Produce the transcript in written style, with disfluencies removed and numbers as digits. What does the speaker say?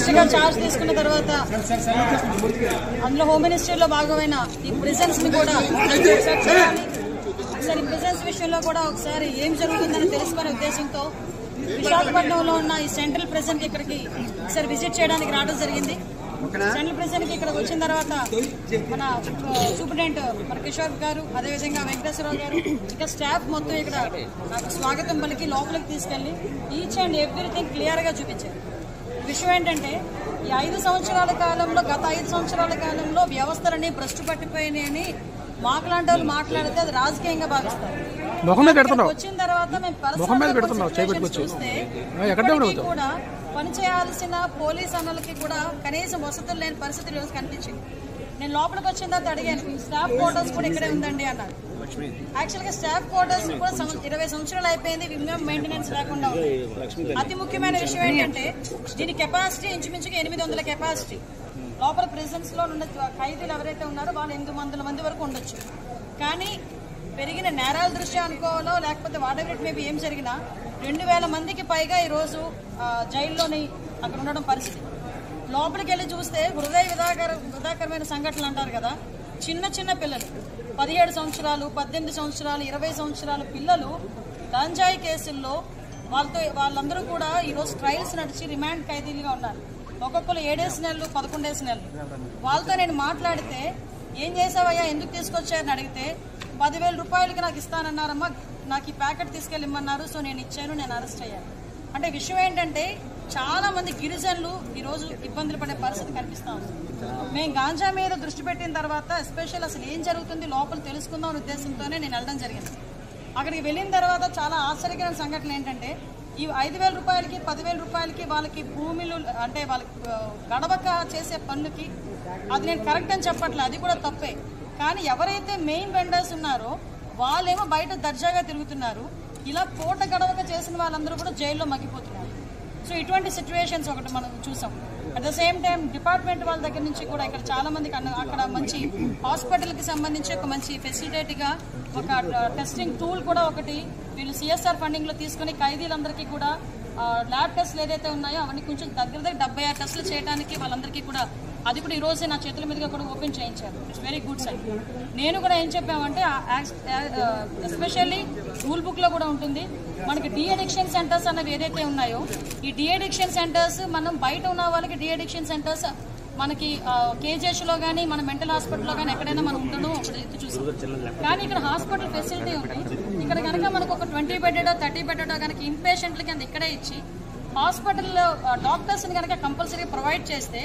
మినిస్టర్గా ఛార్జ్ తీసుకున్న తర్వాత అందులో హోమ్ మినిస్ట్రీలో భాగమైన ఈ ప్రిజన్స్ ని కూడా ఒకసారి ప్రిజన్స్ విషయంలో కూడా ఒకసారి ఏం జరుగుతుందని తెలుసుకునే ఉద్దేశంతో విశాఖపట్నంలో ఉన్న ఈ సెంట్రల్ ప్రిజన్ కి ఇక్కడికి ఒకసారి విజిట్ చేయడానికి రావడం జరిగింది. సెంట్రల్ ప్రిజన్ కి ఇక్కడ వచ్చిన తర్వాత మన సూపరింటెండెంట్ మన కిషోర్ గారు, అదేవిధంగా వెంకటేశ్వరరావు గారు, ఇంకా స్టాఫ్ మొత్తం ఇక్కడ నాకు స్వాగతం పలికి లోపలికి తీసుకెళ్లి ఈచ్ అండ్ ఎవ్రీథింగ్ క్లియర్ గా చూపించారు. విషయం ఏంటంటే ఈ 5 సంవత్సరాల కాలంలో, గత 5 సంవత్సరాల కాలంలో వ్యవస్థలన్నీ భ్రష్టు పట్టిపోయినాయని మాట్లాడే వాళ్ళు మాట్లాడితే అది రాజకీయంగా భావిస్తారు. వచ్చిన తర్వాత మేము చూస్తే కూడా పనిచేయాల్సిన పోలీస్ అన్నలకి కూడా కనీసం వసతులు లేని పరిస్థితి రోజు కనిపించింది. నేను లోపలికి వచ్చిన తర్వాత అడిగాను, స్టాఫ్ క్వార్టర్స్ కూడా ఇక్కడే ఉందండి అన్నారు. యాక్చువల్ గా స్టాఫ్ క్వార్టర్స్ కూడా 20 సంవత్సరాలు అయిపోయింది, మినిమం మెయింటెనెన్స్ లేకుండా ఉంది. అతి ముఖ్యమైన విషయం ఏంటంటే దీని కెపాసిటీ ఇంచుమించుగా 800 కెపాసిటీ. లోపల ప్రిజన్స్ లో ఉన్న ఖైదీలు ఎవరైతే ఉన్నారో వాళ్ళు 800 మంది వరకు ఉండొచ్చు. కానీ పెరిగిన నేరాల దృష్ట్యా అనుకోవాలో లేకపోతే వాట్ ఎవర్ ఇట్ మేబీ ఏం జరిగినా 2000 మందికి పైగా ఈరోజు జైల్లోని అక్కడ ఉండడం పరిస్థితి. లోపలికి వెళ్ళి చూస్తే హృదయ విధాకరమైన సంఘటనలు అంటారు కదా. చిన్న చిన్న పిల్లలు 17 సంవత్సరాలు, 18 సంవత్సరాలు, 20 సంవత్సరాల పిల్లలు గంజాయి కేసుల్లో వాళ్ళందరూ కూడా ఈరోజు ట్రయల్స్ నడిచి రిమాండ్ ఖైదీలుగా ఉన్నారు. ఒక్కొక్కరు 7 నెలలు, 11 నెలలు. వాళ్ళతో నేను మాట్లాడితే ఏం చేసావయ్యా, ఎందుకు తీసుకొచ్చారని అడిగితే 10,000 రూపాయలకి నాకు ఇస్తానన్నారమ్మా, నాకు ఈ ప్యాకెట్ తీసుకెళ్ళిమ్మన్నారు, సో నేను ఇచ్చాను, నేను అరెస్ట్ అయ్యాను. అంటే విషయం ఏంటంటే చాలా మంది గిరిజనులు ఈరోజు ఇబ్బందులు పడే పరిస్థితి కనిపిస్తా ఉంది. మేము గాంజా మీద దృష్టి పెట్టిన తర్వాత ఎస్పెషల్ అసలు ఏం జరుగుతుంది లోపల తెలుసుకుందాం అనే ఉద్దేశంతోనే నేను వెళ్ళడం జరిగింది. అక్కడికి వెళ్ళిన తర్వాత చాలా ఆశ్చర్యకరమైన సంఘటన ఏంటంటే ఈ 5,000 రూపాయలకి 10,000 రూపాయలకి వాళ్ళకి భూములు అంటే వాళ్ళకి గడవక చేసే పన్నుకి అది నేను కరెక్ట్ అని చెప్పట్లేదు, అది కూడా తప్పే. కానీ ఎవరైతే మెయిన్ వెండర్స్ ఉన్నారో వాళ్ళేమో బయట దర్జాగా తిరుగుతున్నారు. ఇలా పూట గడవక చేసిన వాళ్ళందరూ కూడా జైల్లో మగ్గిపోతున్నారు. సో ఇటువంటి సిచ్యువేషన్స్ ఒకటి మనం చూసాం. At the same time department వాళ్ళ దగ్గర నుంచి కూడా ఇక్కడ చాలా మందికి అక్కడ మంచి హాస్పిటల్కి సంబంధించి ఒక మంచి ఫెసిలిటేట్గా ఒక టెస్టింగ్ టూల్ కూడా ఒకటి వీళ్ళు సిఎస్ఆర్ ఫండింగ్లో తీసుకుని ఖైదీలందరికీ కూడా ల్యాబ్ టెస్ట్లు ఏదైతే ఉన్నాయో అవన్నీ కొంచెం దగ్గర 76 టెస్టులు చేయడానికి వాళ్ళందరికీ కూడా అది కూడా ఈ రోజే నా చేతుల మీదుగా కూడా ఓపెన్ చేయించారు. It's very good sign. నేను కూడా ఏం చెప్పామంటే ఎస్పెషల్లీ రూల్ బుక్ లో కూడా ఉంటుంది మనకి డి అడిక్షన్ సెంటర్స్ అన్నవి ఏదైతే ఉన్నాయో ఈ డి అడిక్షన్ సెంటర్స్ మనం బయట ఉన్న వాళ్ళకి డి అడిక్షన్ సెంటర్స్ మనకి కేజీహెచ్ లో కానీ మన మెంటల్ హాస్పిటల్లో కానీ ఎక్కడైనా మనం ఉండడం ఒకటి చూసాం. కానీ ఇక్కడ హాస్పిటల్ ఫెసిలిటీ ఉంది. ఇక్కడ కనుక మనకు ఒక 20 బెడ్డో 30 బెడ్డో కనుక ఇన్పేషెంట్లకి ఇక్కడే ఇచ్చి హాస్పిటల్లో డాక్టర్స్ని కనుక కంపల్సరీ ప్రొవైడ్ చేస్తే